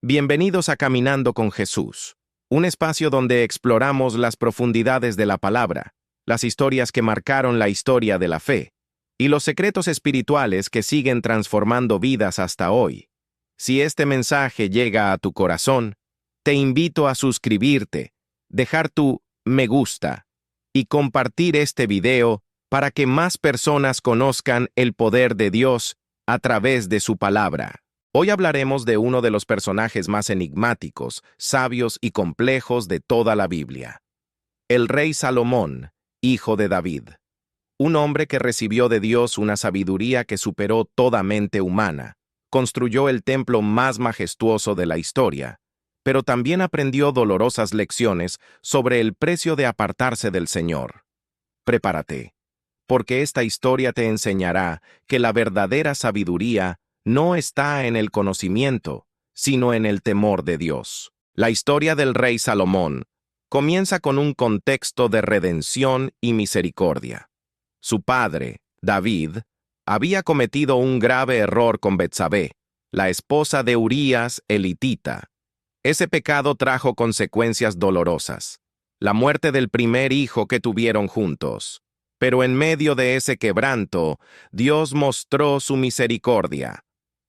Bienvenidos a Caminando con Jesús, un espacio donde exploramos las profundidades de la palabra, las historias que marcaron la historia de la fe y los secretos espirituales que siguen transformando vidas hasta hoy. Si este mensaje llega a tu corazón, te invito a suscribirte, dejar tu me gusta y compartir este video para que más personas conozcan el poder de Dios a través de su palabra. Hoy hablaremos de uno de los personajes más enigmáticos, sabios y complejos de toda la Biblia. El rey Salomón, hijo de David. Un hombre que recibió de Dios una sabiduría que superó toda mente humana. Construyó el templo más majestuoso de la historia, pero también aprendió dolorosas lecciones sobre el precio de apartarse del Señor. Prepárate, porque esta historia te enseñará que la verdadera sabiduría no está en el conocimiento, sino en el temor de Dios. La historia del rey Salomón comienza con un contexto de redención y misericordia. Su padre, David, había cometido un grave error con Betsabé, la esposa de Urías elitita. Ese pecado trajo consecuencias dolorosas, la muerte del primer hijo que tuvieron juntos. Pero en medio de ese quebranto, Dios mostró su misericordia.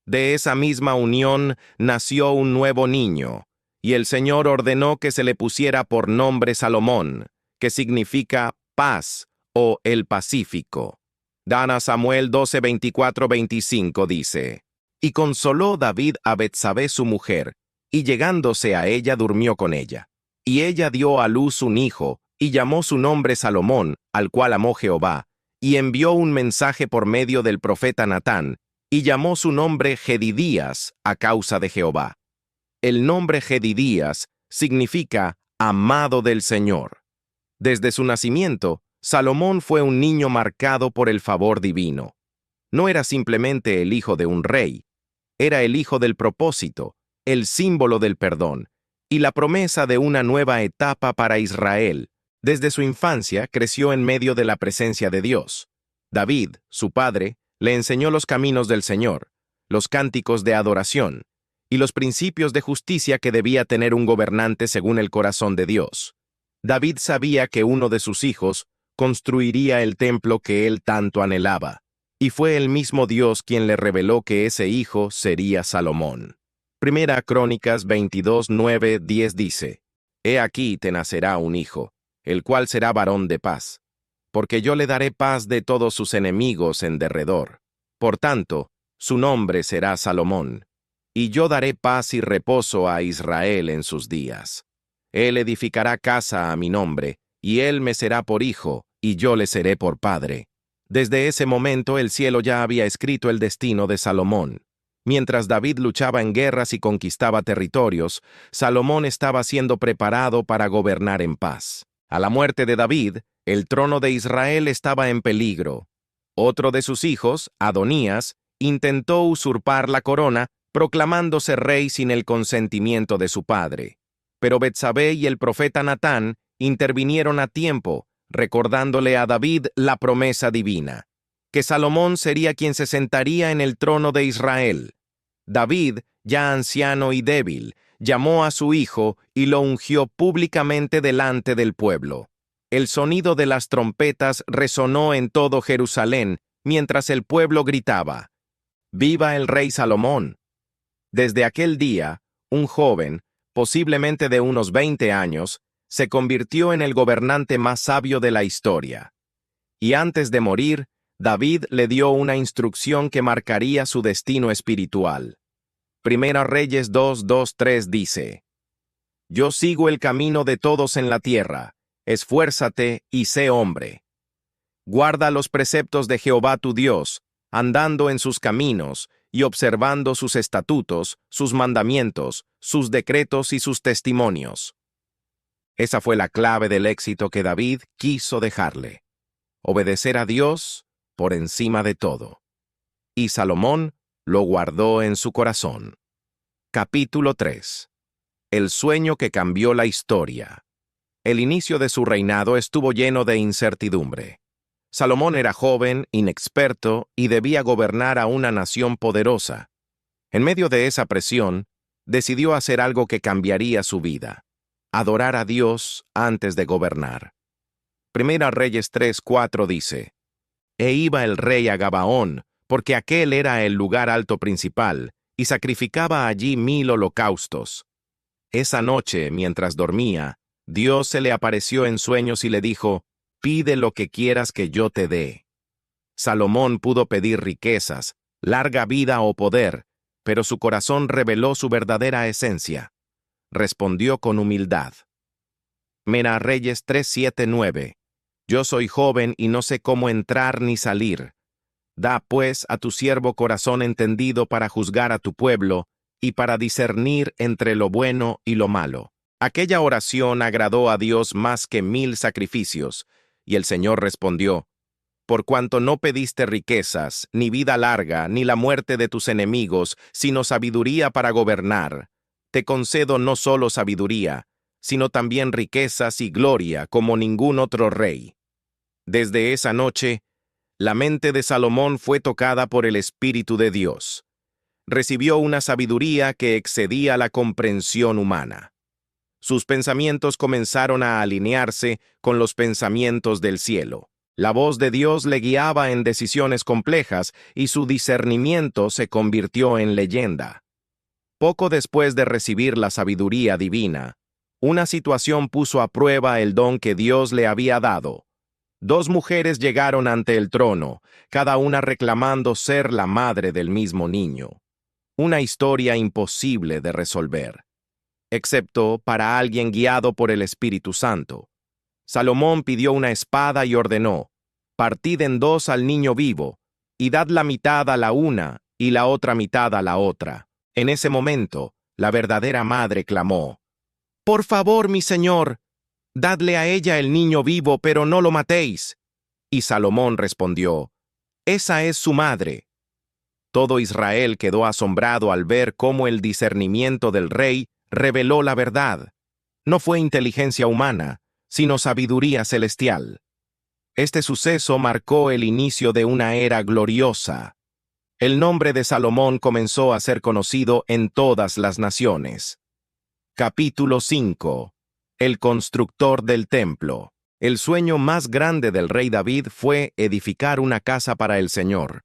De esa misma unión nació un nuevo niño, y el Señor ordenó que se le pusiera por nombre Salomón, que significa paz o el Pacífico. Dan Samuel 12, 24, 25 dice: Y consoló David a Betsabé su mujer, y llegándose a ella durmió con ella. Y ella dio a luz un hijo, y llamó su nombre Salomón, al cual amó Jehová, y envió un mensaje por medio del profeta Natán, y llamó su nombre Jedidías a causa de Jehová. El nombre Jedidías significa amado del Señor. Desde su nacimiento, Salomón fue un niño marcado por el favor divino. No era simplemente el hijo de un rey, era el hijo del propósito, el símbolo del perdón, y la promesa de una nueva etapa para Israel. Desde su infancia creció en medio de la presencia de Dios. David, su padre, le enseñó los caminos del Señor, los cánticos de adoración y los principios de justicia que debía tener un gobernante según el corazón de Dios. David sabía que uno de sus hijos construiría el templo que él tanto anhelaba, y fue el mismo Dios quien le reveló que ese hijo sería Salomón. Primera Crónicas 22, 9, 10 dice: He aquí te nacerá un hijo, el cual será varón de paz, porque yo le daré paz de todos sus enemigos en derredor. Por tanto, su nombre será Salomón, y yo daré paz y reposo a Israel en sus días. Él edificará casa a mi nombre, y él me será por hijo, y yo le seré por padre. Desde ese momento el cielo ya había escrito el destino de Salomón. Mientras David luchaba en guerras y conquistaba territorios, Salomón estaba siendo preparado para gobernar en paz. A la muerte de David, el trono de Israel estaba en peligro. Otro de sus hijos, Adonías, intentó usurpar la corona, proclamándose rey sin el consentimiento de su padre. Pero Betsabé y el profeta Natán intervinieron a tiempo, recordándole a David la promesa divina, que Salomón sería quien se sentaría en el trono de Israel. David, ya anciano y débil, llamó a su hijo y lo ungió públicamente delante del pueblo. El sonido de las trompetas resonó en todo Jerusalén, mientras el pueblo gritaba: ¡Viva el rey Salomón! Desde aquel día, un joven, posiblemente de unos 20 años, se convirtió en el gobernante más sabio de la historia. Y antes de morir, David le dio una instrucción que marcaría su destino espiritual. Primera Reyes 2, 2, 3 dice: Yo sigo el camino de todos en la tierra, esfuérzate y sé hombre. Guarda los preceptos de Jehová tu Dios, andando en sus caminos y observando sus estatutos, sus mandamientos, sus decretos y sus testimonios. Esa fue la clave del éxito que David quiso dejarle: obedecer a Dios por encima de todo. Y Salomón lo guardó en su corazón. Capítulo 3. El sueño que cambió la historia. El inicio de su reinado estuvo lleno de incertidumbre. Salomón era joven, inexperto y debía gobernar a una nación poderosa. En medio de esa presión, decidió hacer algo que cambiaría su vida: adorar a Dios antes de gobernar. Primera Reyes 3:4 dice: E iba el rey a Gabaón, porque aquel era el lugar alto principal, y sacrificaba allí 1000 holocaustos. Esa noche, mientras dormía, Dios se le apareció en sueños y le dijo: Pide lo que quieras que yo te dé. Salomón pudo pedir riquezas, larga vida o poder, pero su corazón reveló su verdadera esencia. Respondió con humildad. Primera Reyes 3:7-9. Yo soy joven y no sé cómo entrar ni salir. Da, pues, a tu siervo corazón entendido para juzgar a tu pueblo y para discernir entre lo bueno y lo malo. Aquella oración agradó a Dios más que 1000 sacrificios, y el Señor respondió: Por cuanto no pediste riquezas, ni vida larga, ni la muerte de tus enemigos, sino sabiduría para gobernar, te concedo no solo sabiduría, sino también riquezas y gloria como ningún otro rey. Desde esa noche, la mente de Salomón fue tocada por el Espíritu de Dios. Recibió una sabiduría que excedía la comprensión humana. Sus pensamientos comenzaron a alinearse con los pensamientos del cielo. La voz de Dios le guiaba en decisiones complejas y su discernimiento se convirtió en leyenda. Poco después de recibir la sabiduría divina, una situación puso a prueba el don que Dios le había dado. 2 mujeres llegaron ante el trono, cada una reclamando ser la madre del mismo niño. Una historia imposible de resolver, excepto para alguien guiado por el Espíritu Santo. Salomón pidió una espada y ordenó: Partid en 2 al niño vivo, y dad la mitad a la una y la otra mitad a la otra. En ese momento, la verdadera madre clamó: Por favor, mi señor, dadle a ella el niño vivo, pero no lo matéis. Y Salomón respondió: Esa es su madre. Todo Israel quedó asombrado al ver cómo el discernimiento del rey reveló la verdad. No fue inteligencia humana, sino sabiduría celestial. Este suceso marcó el inicio de una era gloriosa. El nombre de Salomón comenzó a ser conocido en todas las naciones. Capítulo 5. El constructor del templo. El sueño más grande del rey David fue edificar una casa para el Señor.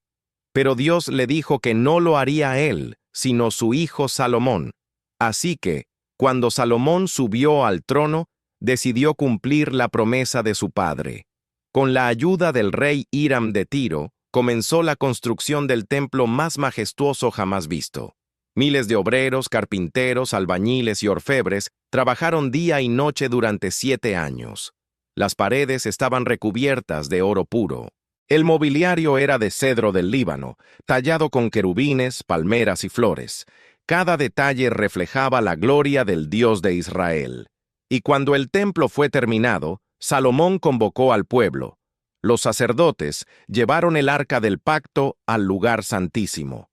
Pero Dios le dijo que no lo haría él, sino su hijo Salomón. Así que, cuando Salomón subió al trono, decidió cumplir la promesa de su padre. Con la ayuda del rey Hiram de Tiro, comenzó la construcción del templo más majestuoso jamás visto. Miles de obreros, carpinteros, albañiles y orfebres trabajaron día y noche durante 7 años. Las paredes estaban recubiertas de oro puro. El mobiliario era de cedro del Líbano, tallado con querubines, palmeras y flores. Cada detalle reflejaba la gloria del Dios de Israel. Y cuando el templo fue terminado, Salomón convocó al pueblo. Los sacerdotes llevaron el arca del pacto al lugar santísimo.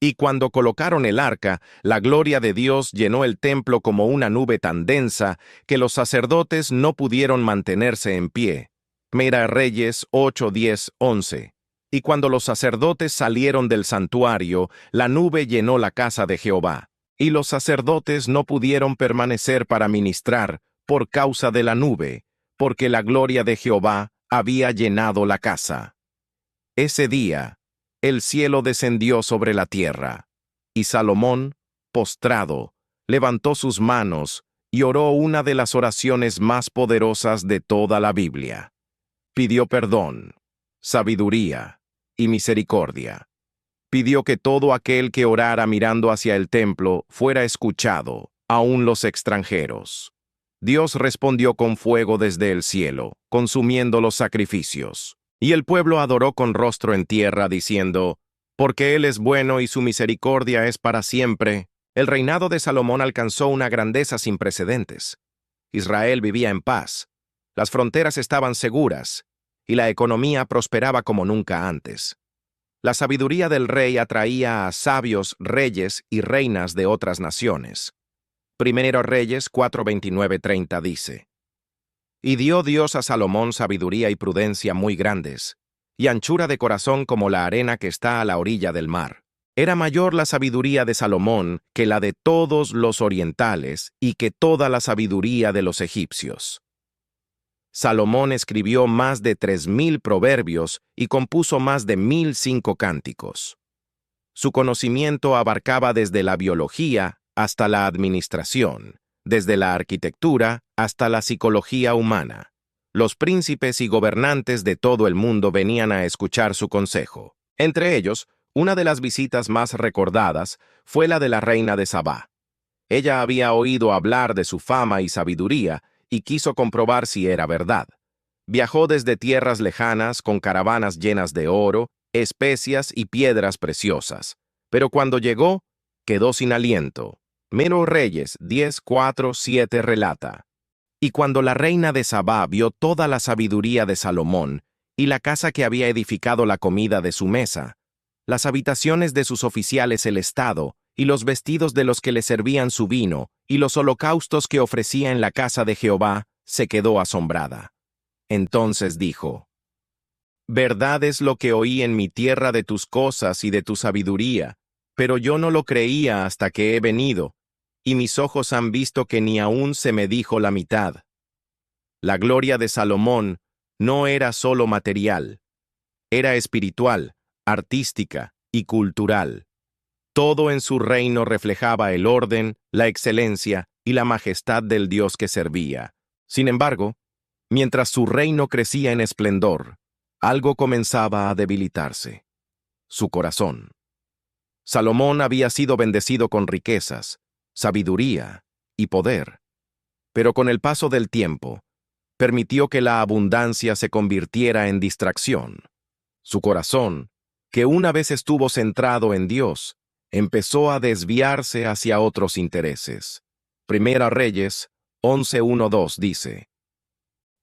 Y cuando colocaron el arca, la gloria de Dios llenó el templo como una nube tan densa que los sacerdotes no pudieron mantenerse en pie. Primera Reyes 8, 10, 11. Y cuando los sacerdotes salieron del santuario, la nube llenó la casa de Jehová. Y los sacerdotes no pudieron permanecer para ministrar por causa de la nube, porque la gloria de Jehová había llenado la casa. Ese día, el cielo descendió sobre la tierra, y Salomón, postrado, levantó sus manos y oró una de las oraciones más poderosas de toda la Biblia. Pidió perdón, sabiduría y misericordia. Pidió que todo aquel que orara mirando hacia el templo fuera escuchado, aun los extranjeros. Dios respondió con fuego desde el cielo, consumiendo los sacrificios. Y el pueblo adoró con rostro en tierra, diciendo: Porque Él es bueno y su misericordia es para siempre. El reinado de Salomón alcanzó una grandeza sin precedentes. Israel vivía en paz, las fronteras estaban seguras, y la economía prosperaba como nunca antes. La sabiduría del rey atraía a sabios reyes y reinas de otras naciones. Primero Reyes 4:29-30 dice: Y dio Dios a Salomón sabiduría y prudencia muy grandes, y anchura de corazón como la arena que está a la orilla del mar. Era mayor la sabiduría de Salomón que la de todos los orientales y que toda la sabiduría de los egipcios. Salomón escribió más de 3.000 proverbios y compuso más de 1.005 cánticos. Su conocimiento abarcaba desde la biología hasta la administración, desde la arquitectura hasta la psicología humana. Los príncipes y gobernantes de todo el mundo venían a escuchar su consejo. Entre ellos, una de las visitas más recordadas fue la de la reina de Sabá. Ella había oído hablar de su fama y sabiduría y quiso comprobar si era verdad. Viajó desde tierras lejanas con caravanas llenas de oro, especias y piedras preciosas. Pero cuando llegó, quedó sin aliento. Primero Reyes 10:4-7 relata. Y cuando la reina de Sabá vio toda la sabiduría de Salomón y la casa que había edificado la comida de su mesa, las habitaciones de sus oficiales el estado, y los vestidos de los que le servían su vino, y los holocaustos que ofrecía en la casa de Jehová, se quedó asombrada. Entonces dijo: «Verdad es lo que oí en mi tierra de tus cosas y de tu sabiduría, pero yo no lo creía hasta que he venido, y mis ojos han visto que ni aún se me dijo la mitad». La gloria de Salomón no era solo material, era espiritual, artística y cultural. Todo en su reino reflejaba el orden, la excelencia y la majestad del Dios que servía. Sin embargo, mientras su reino crecía en esplendor, algo comenzaba a debilitarse: su corazón. Salomón había sido bendecido con riquezas, sabiduría y poder, pero con el paso del tiempo, permitió que la abundancia se convirtiera en distracción. Su corazón, que una vez estuvo centrado en Dios, empezó a desviarse hacia otros intereses. Primera Reyes 11:1-2 dice: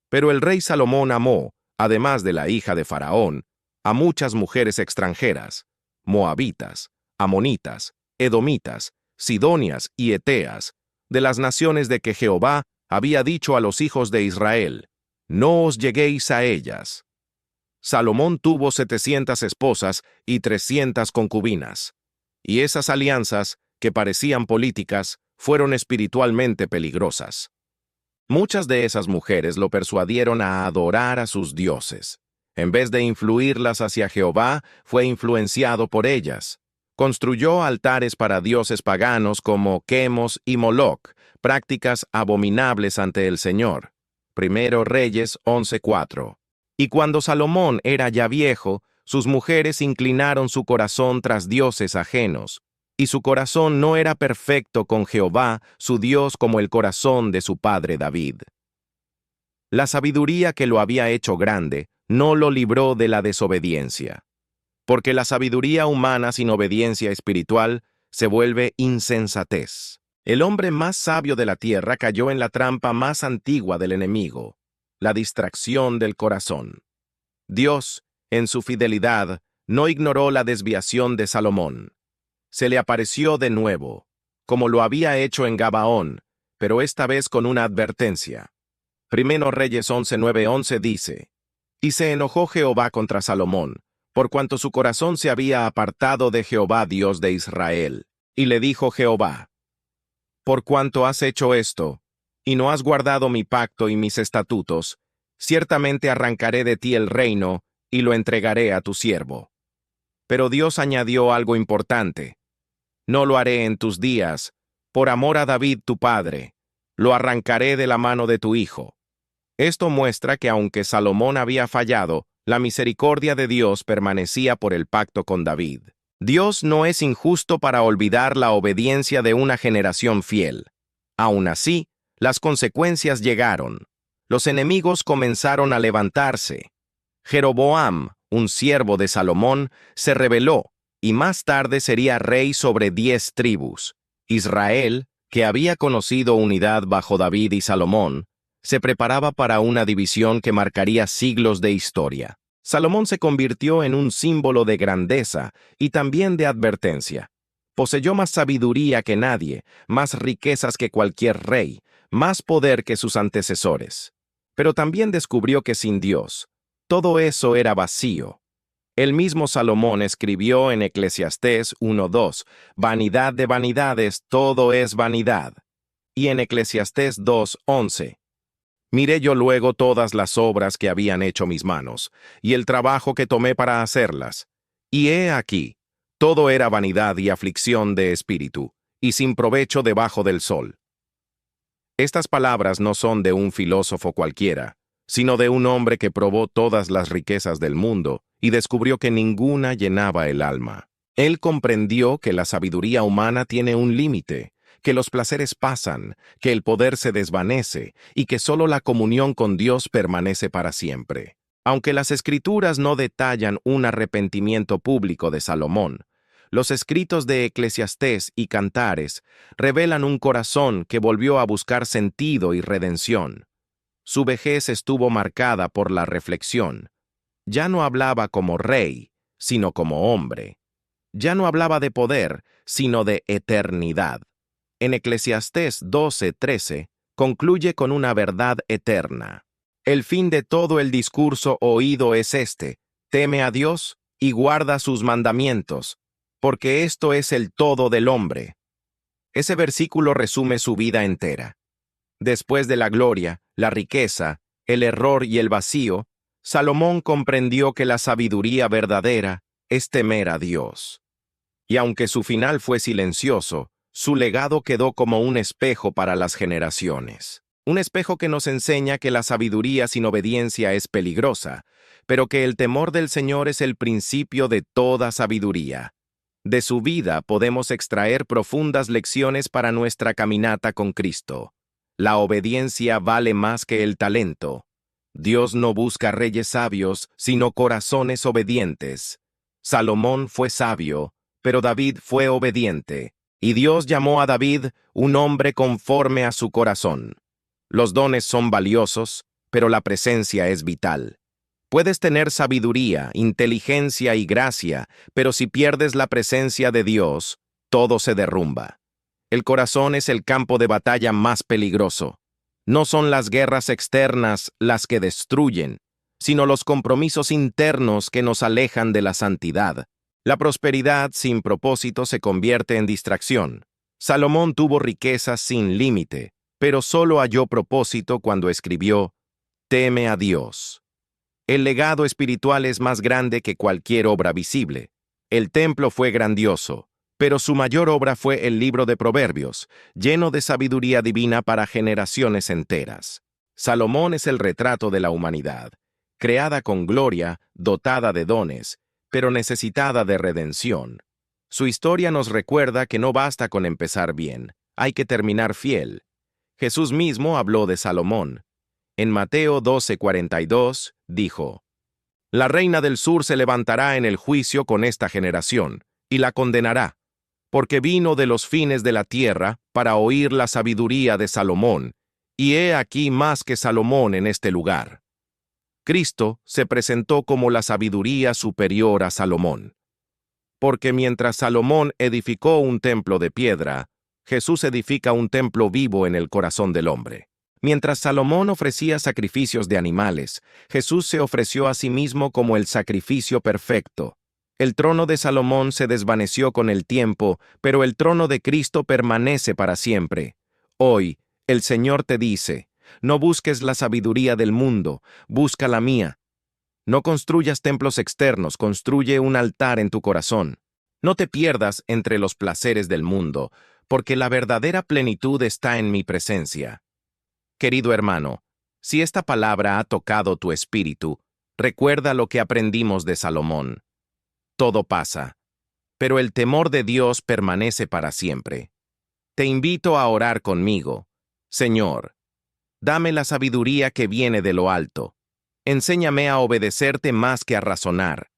«Pero el rey Salomón amó, además de la hija de Faraón, a muchas mujeres extranjeras, moabitas, amonitas, edomitas, sidonias y eteas, de las naciones de que Jehová había dicho a los hijos de Israel: no os lleguéis a ellas». Salomón tuvo 700 esposas y 300 concubinas, y esas alianzas, que parecían políticas, fueron espiritualmente peligrosas. Muchas de esas mujeres lo persuadieron a adorar a sus dioses. En vez de influirlas hacia Jehová, fue influenciado por ellas. Construyó altares para dioses paganos como Quemos y Moloc, prácticas abominables ante el Señor. Primero Reyes 11:4. Y cuando Salomón era ya viejo, sus mujeres inclinaron su corazón tras dioses ajenos, y su corazón no era perfecto con Jehová, su Dios, como el corazón de su padre David. La sabiduría que lo había hecho grande no lo libró de la desobediencia, porque la sabiduría humana sin obediencia espiritual se vuelve insensatez. El hombre más sabio de la tierra cayó en la trampa más antigua del enemigo: la distracción del corazón. Dios, en su fidelidad, no ignoró la desviación de Salomón. Se le apareció de nuevo, como lo había hecho en Gabaón, pero esta vez con una advertencia. Primero Reyes 11:9-11 dice: «Y se enojó Jehová contra Salomón, por cuanto su corazón se había apartado de Jehová Dios de Israel. Y le dijo Jehová: por cuanto has hecho esto, y no has guardado mi pacto y mis estatutos, ciertamente arrancaré de ti el reino y lo entregaré a tu siervo». Pero Dios añadió algo importante: «No lo haré en tus días, por amor a David tu padre, lo arrancaré de la mano de tu hijo». Esto muestra que aunque Salomón había fallado, la misericordia de Dios permanecía por el pacto con David. Dios no es injusto para olvidar la obediencia de una generación fiel. Aún así, las consecuencias llegaron. Los enemigos comenzaron a levantarse. Jeroboam, un siervo de Salomón, se rebeló y más tarde sería rey sobre 10 tribus. Israel, que había conocido unidad bajo David y Salomón, se preparaba para una división que marcaría siglos de historia. Salomón se convirtió en un símbolo de grandeza y también de advertencia. Poseyó más sabiduría que nadie, más riquezas que cualquier rey, más poder que sus antecesores. Pero también descubrió que sin Dios, todo eso era vacío. El mismo Salomón escribió en Eclesiastés 1:2, vanidad de vanidades, todo es vanidad. Y en Eclesiastés 2:11, miré yo luego todas las obras que habían hecho mis manos, y el trabajo que tomé para hacerlas. Y he aquí, todo era vanidad y aflicción de espíritu, y sin provecho debajo del sol. Estas palabras no son de un filósofo cualquiera, sino de un hombre que probó todas las riquezas del mundo y descubrió que ninguna llenaba el alma. Él comprendió que la sabiduría humana tiene un límite, que los placeres pasan, que el poder se desvanece y que solo la comunión con Dios permanece para siempre. Aunque las Escrituras no detallan un arrepentimiento público de Salomón, los escritos de Eclesiastés y Cantares revelan un corazón que volvió a buscar sentido y redención. Su vejez estuvo marcada por la reflexión. Ya no hablaba como rey, sino como hombre. Ya no hablaba de poder, sino de eternidad. En Eclesiastés 12:13 concluye con una verdad eterna. El fin de todo el discurso oído es este: teme a Dios y guarda sus mandamientos, porque esto es el todo del hombre. Ese versículo resume su vida entera. Después de la gloria, la riqueza, el error y el vacío, Salomón comprendió que la sabiduría verdadera es temer a Dios. Y aunque su final fue silencioso, su legado quedó como un espejo para las generaciones. Un espejo que nos enseña que la sabiduría sin obediencia es peligrosa, pero que el temor del Señor es el principio de toda sabiduría. De su vida podemos extraer profundas lecciones para nuestra caminata con Cristo. La obediencia vale más que el talento. Dios no busca reyes sabios, sino corazones obedientes. Salomón fue sabio, pero David fue obediente, y Dios llamó a David un hombre conforme a su corazón. Los dones son valiosos, pero la presencia es vital. Puedes tener sabiduría, inteligencia y gracia, pero si pierdes la presencia de Dios, todo se derrumba. El corazón es el campo de batalla más peligroso. No son las guerras externas las que destruyen, sino los compromisos internos que nos alejan de la santidad. La prosperidad sin propósito se convierte en distracción. Salomón tuvo riquezas sin límite, pero solo halló propósito cuando escribió: teme a Dios. El legado espiritual es más grande que cualquier obra visible. El templo fue grandioso, pero su mayor obra fue el libro de Proverbios, lleno de sabiduría divina para generaciones enteras. Salomón es el retrato de la humanidad, creada con gloria, dotada de dones, pero necesitada de redención. Su historia nos recuerda que no basta con empezar bien, hay que terminar fiel. Jesús mismo habló de Salomón. En Mateo 12:42, dijo: la reina del sur se levantará en el juicio con esta generación, y la condenará, porque vino de los fines de la tierra para oír la sabiduría de Salomón, y he aquí más que Salomón en este lugar. Cristo se presentó como la sabiduría superior a Salomón. Porque mientras Salomón edificó un templo de piedra, Jesús edifica un templo vivo en el corazón del hombre. Mientras Salomón ofrecía sacrificios de animales, Jesús se ofreció a sí mismo como el sacrificio perfecto. El trono de Salomón se desvaneció con el tiempo, pero el trono de Cristo permanece para siempre. Hoy, el Señor te dice: no busques la sabiduría del mundo, busca la mía. No construyas templos externos, construye un altar en tu corazón. No te pierdas entre los placeres del mundo, porque la verdadera plenitud está en mi presencia. Querido hermano, si esta palabra ha tocado tu espíritu, recuerda lo que aprendimos de Salomón. Todo pasa, pero el temor de Dios permanece para siempre. Te invito a orar conmigo. Señor, dame la sabiduría que viene de lo alto. Enséñame a obedecerte más que a razonar.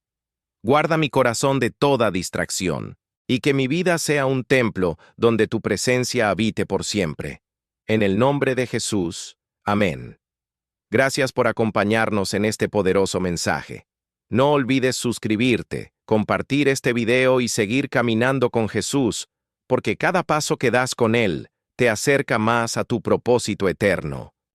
Guarda mi corazón de toda distracción, y que mi vida sea un templo donde tu presencia habite por siempre. En el nombre de Jesús. Amén. Gracias por acompañarnos en este poderoso mensaje. No olvides suscribirte, compartir este video y seguir caminando con Jesús, porque cada paso que das con Él te acerca más a tu propósito eterno.